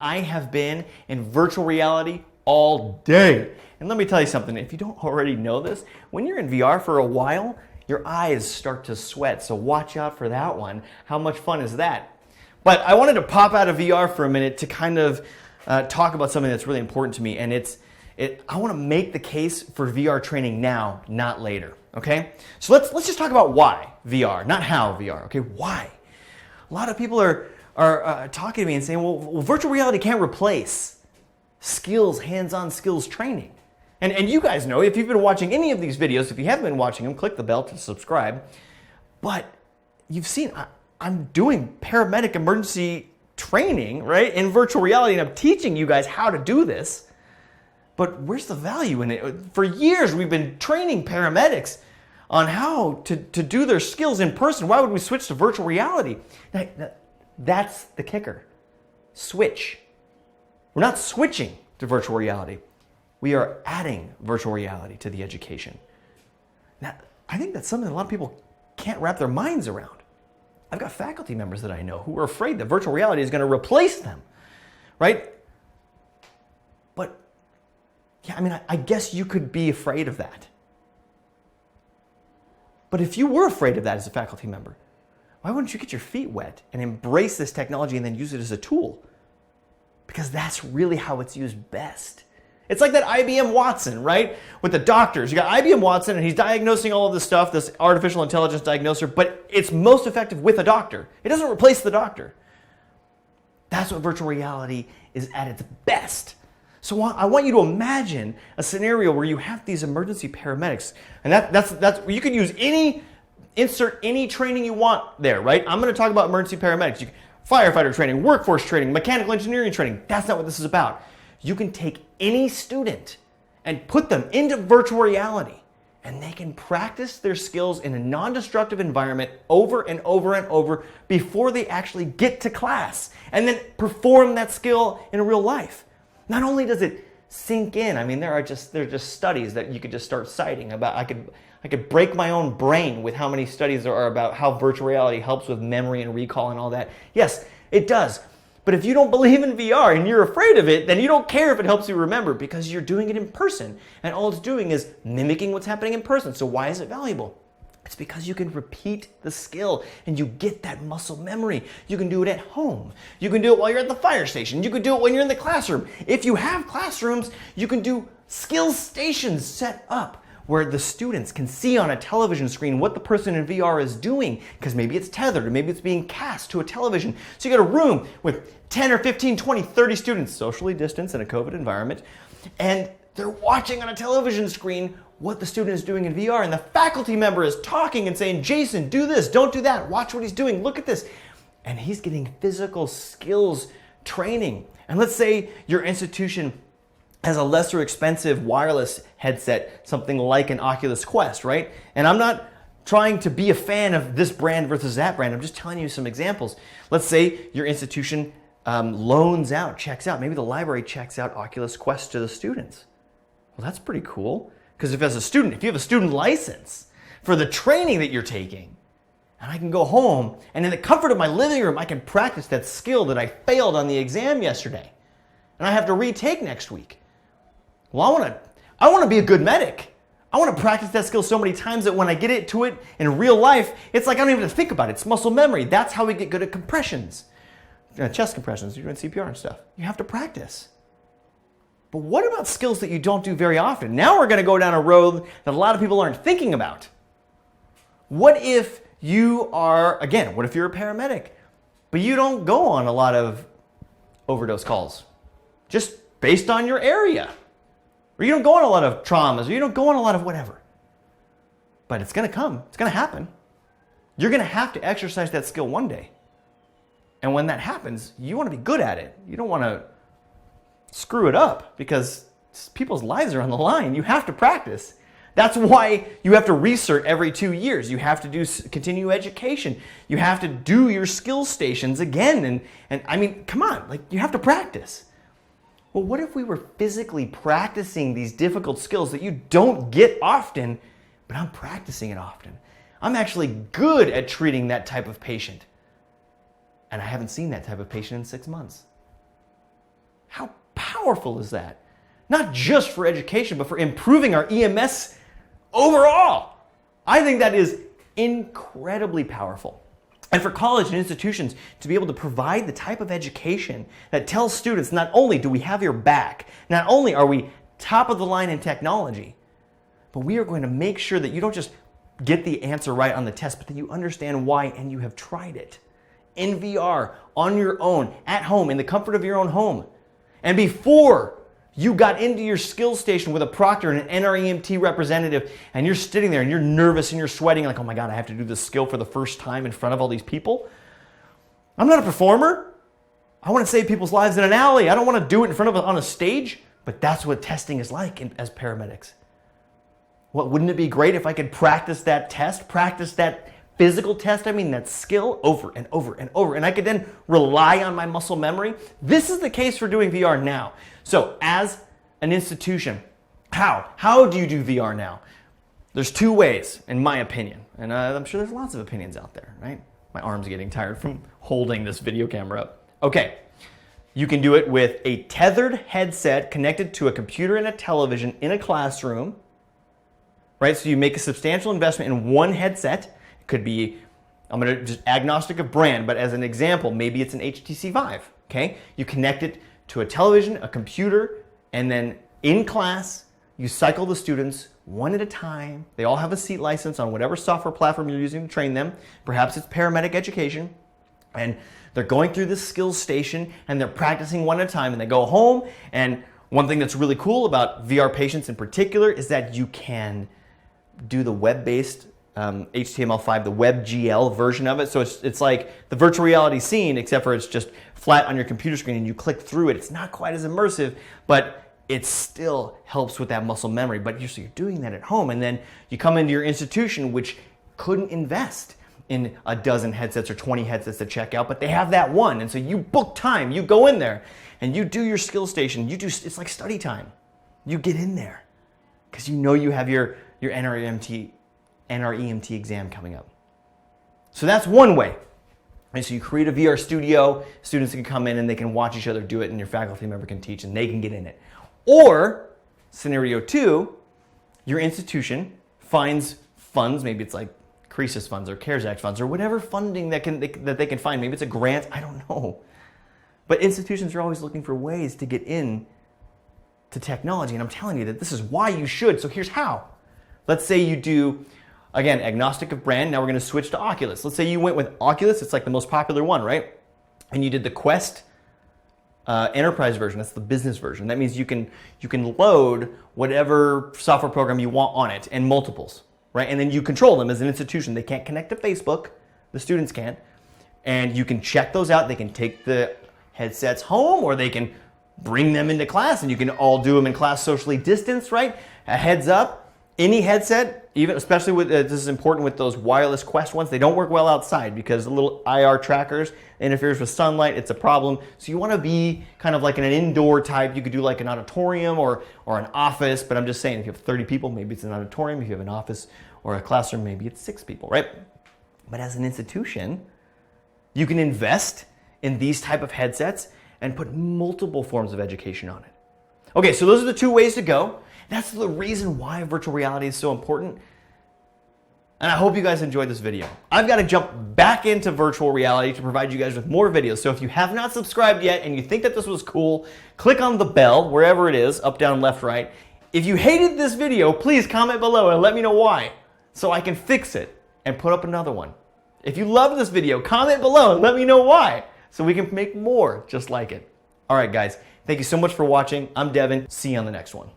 I have been in virtual reality all day. And let me tell you something, if you don't already know this, when you're in VR for a while, your eyes start to sweat, so watch out for that one. How much fun is that? But I wanted to pop out of VR for a minute to kind of talk about something that's really important to me, and I want to make the case for VR training now, not later, okay? So let's just talk about why VR, not how VR, okay? Why? A lot of people are talking to me and saying, well, virtual reality can't replace skills, hands-on skills training. And you guys know, if you've been watching any of these videos, if you haven't been watching them, click the bell to subscribe. But you've seen, I'm doing paramedic emergency training, right, in virtual reality, and I'm teaching you guys how to do this. But where's the value in it? For years, we've been training paramedics on how to do their skills in person. Why would we switch to virtual reality? That's the kicker. Switch. We're not switching to virtual reality. We are adding virtual reality to the education. Now, I think that's something a lot of people can't wrap their minds around. I've got faculty members that I know who are afraid that virtual reality is going to replace them, right? But, yeah, I mean, I guess you could be afraid of that. But if you were afraid of that as a faculty member, why wouldn't you get your feet wet and embrace this technology and then use it as a tool? Because that's really how it's used best. It's like that IBM Watson, right? With the doctors. You got IBM Watson and he's diagnosing all of this stuff, this artificial intelligence diagnoser, but it's most effective with a doctor. It doesn't replace the doctor. That's what virtual reality is at its best. So I want you to imagine a scenario where you have these emergency paramedics, and that's you can use insert any training you want there, right? I'm going to talk about emergency paramedics. Firefighter training, workforce training, mechanical engineering training. That's not what this is about. You can take any student and put them into virtual reality, and they can practice their skills in a non-destructive environment over and over and over before they actually get to class, and then perform that skill in real life. Not only does it sink in, I mean, there are just studies that you could just start citing about. I could break my own brain with how many studies there are about how virtual reality helps with memory and recall and all that. Yes, it does. But if you don't believe in VR and you're afraid of it, then you don't care if it helps you remember because you're doing it in person. And all it's doing is mimicking what's happening in person. So why is it valuable? It's because you can repeat the skill and you get that muscle memory. You can do it at home. You can do it while you're at the fire station. You can do it when you're in the classroom. If you have classrooms, you can do skill stations set up where the students can see on a television screen what the person in VR is doing, because maybe it's tethered or maybe it's being cast to a television. So you got a room with 10 or 15, 20, 30 students, socially distanced in a COVID environment, and they're watching on a television screen what the student is doing in VR, and the faculty member is talking and saying, Jason, do this, don't do that, watch what he's doing, look at this. And he's getting physical skills training. And let's say your institution has a lesser expensive wireless headset, something like an Oculus Quest, right? And I'm not trying to be a fan of this brand versus that brand. I'm just telling you some examples. Let's say your institution loans out, checks out, maybe the library checks out Oculus Quest to the students. Well, that's pretty cool. Because if you have a student license for the training that you're taking, and I can go home and in the comfort of my living room, I can practice that skill that I failed on the exam yesterday. And I have to retake next week. Well, I want to be a good medic. I want to practice that skill so many times that when I get to it in real life, it's like I don't even have to think about it. It's muscle memory. That's how we get good at compressions. Chest compressions, you're doing CPR and stuff. You have to practice. But what about skills that you don't do very often? Now we're going to go down a road that a lot of people aren't thinking about. What if you are, again, what if you're a paramedic, but you don't go on a lot of overdose calls, just based on your area? Or you don't go on a lot of traumas, or you don't go on a lot of whatever. But it's going to come. It's going to happen. You're going to have to exercise that skill one day. And when that happens, you want to be good at it. You don't want to screw it up because people's lives are on the line. You have to practice. That's why you have to recert every 2 years. You have to do continue education. You have to do your skill stations again. And I mean, come on, like you have to practice. Well, what if we were physically practicing these difficult skills that you don't get often, but I'm practicing it often? I'm actually good at treating that type of patient. And I haven't seen that type of patient in 6 months. powerful is that? Not just for education, but for improving our EMS overall. I think that is incredibly powerful. And for college and institutions to be able to provide the type of education that tells students not only do we have your back, not only are we top of the line in technology, but we are going to make sure that you don't just get the answer right on the test, but that you understand why and you have tried it in VR, on your own, at home, in the comfort of your own home. And before you got into your skills station with a proctor and an NREMT representative, and you're sitting there and you're nervous and you're sweating like, oh my God, I have to do this skill for the first time in front of all these people. I'm not a performer. I want to save people's lives in an alley. I don't want to do it in front of on a stage, but that's what testing is like as paramedics. What, wouldn't it be great if I could practice that test, practice that physical test, that skill over and over and over, and I could then rely on my muscle memory? This is the case for doing VR now. So as an institution, how do you do VR now? There's two ways, in my opinion, and I'm sure there's lots of opinions out there, right? My arm's getting tired from holding this video camera up. Okay, you can do it with a tethered headset connected to a computer and a television in a classroom, right? So you make a substantial investment in one headset. It could be, I'm going to just agnostic of brand, but as an example, maybe it's an HTC Vive, okay? You connect it to a television, a computer, and then in class, you cycle the students one at a time. They all have a seat license on whatever software platform you're using to train them. Perhaps it's paramedic education. And they're going through this skills station and they're practicing one at a time, and they go home. And one thing that's really cool about VR patients in particular is that you can do the web-based HTML5, the WebGL version of it. So it's like the virtual reality scene, except for it's just flat on your computer screen and you click through it. It's not quite as immersive, but it still helps with that muscle memory. But you're doing that at home, and then you come into your institution, which couldn't invest in a dozen headsets or 20 headsets to check out, but they have that one. And so you book time, you go in there and you do your skill station. It's like study time. You get in there because you know you have your NREMT exam coming up. So that's one way. And so you create a VR studio, students can come in and they can watch each other do it, and your faculty member can teach and they can get in it. Or scenario two, your institution finds funds, maybe it's like CREASIS funds or CARES Act funds or whatever funding that they can find. Maybe it's a grant, I don't know. But institutions are always looking for ways to get in to technology, and I'm telling you that this is why you should. So here's how. Let's say you do, again, agnostic of brand. Now we're going to switch to Oculus. Let's say you went with Oculus. It's like the most popular one, right? And you did the Quest enterprise version. That's the business version. That means you can load whatever software program you want on it, and multiples, right? And then you control them as an institution. They can't connect to Facebook. The students can't. And you can check those out. They can take the headsets home, or they can bring them into class, and you can all do them in class socially distanced, right? A heads up. Any headset, even especially with this is important with those wireless Quest ones, they don't work well outside because the little IR trackers interferes with sunlight. It's a problem. So you want to be kind of like an indoor type. You could do like an auditorium or an office, but I'm just saying if you have 30 people, maybe it's an auditorium. If you have an office or a classroom, maybe it's 6 people, right? But as an institution, you can invest in these type of headsets and put multiple forms of education on it. Okay, so those are the two ways to go. That's the reason why virtual reality is so important. And I hope you guys enjoyed this video. I've got to jump back into virtual reality to provide you guys with more videos. So if you have not subscribed yet and you think that this was cool, click on the bell, wherever it is, up, down, left, right. If you hated this video, please comment below and let me know why, so I can fix it and put up another one. If you love this video, comment below and let me know why, so we can make more just like it. All right, guys, thank you so much for watching. I'm Devin. See you on the next one.